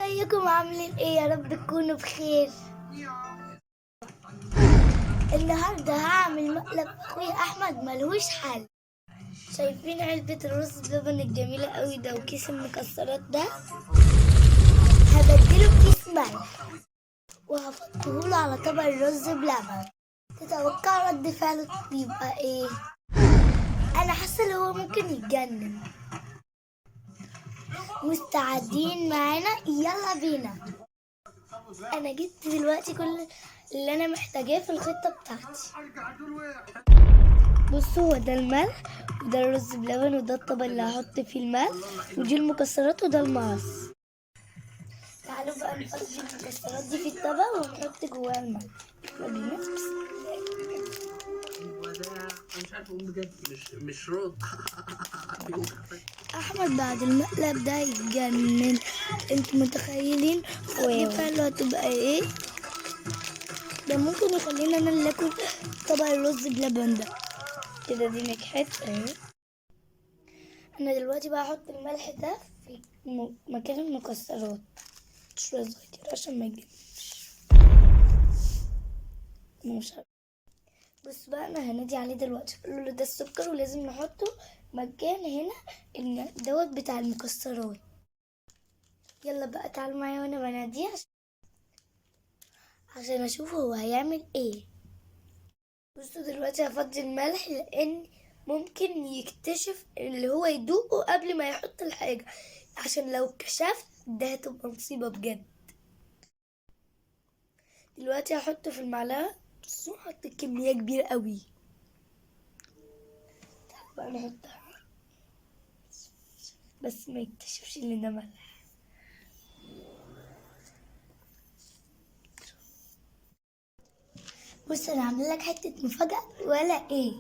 ازيكم عاملين ايه؟ يا رب تكونوا بخير. النهارده هعمل مقلب اخويا احمد ملهوش حل. شايفين علبة الرز بلبن الجميلة قوي ده وكيس المكسرات ده؟ هبدله بكيس ملح وهحطهوله على طبق الرز بلبن. تتوقع رد فعله يبقى ايه؟ انا حاسه ان هو ممكن يتجنن. مستعدين معانا؟ يلا بينا. انا جبت دلوقتي كل اللي انا محتاجاه في الخطه بتاعتي. بصوا، هو ده الملح وده الرز بلبن وده الطبق اللي هحط فيه الملح ودي المكسرات وده المعص. تعالوا بقى نفضي المكسرات دي في الطبق ونحط جواها الملح. يلا بينا. مش عارف اقول بجد، مش راض. احمد بعد المقلب ده يتجنن. انتوا متخيلين رد فعله هتبقى ايه؟ ده ممكن يخلينا انا اللي اكل طبق الرز بلبن ده. كده دي نجحت اهي. انا دلوقتي بقى احط الملح ده في مكان المكسرات شويه صغير عشان ما يجيبش. مش عارف. بص بقى، انا هنادي عليه دلوقتي اقول له ده السكر ولازم نحطه مكان هنا ان دوت بتاع المكسرات. يلا بقى تعالوا معايا وانا بناديه عشان اشوف هو هيعمل ايه. بصوا دلوقتي هفضي الملح لان ممكن يكتشف اللي هو يدوقه قبل ما يحط الحاجة، عشان لو كشفت ده هتبقى مصيبة بجد. دلوقتي هحطه في المعلقة. بصوا حط كمية كبيرة قوي. تعالوا بقى نحطها بس ما يكتشفش ان ده ملح. بص انا عامله لك حته مفاجاه ولا ايه؟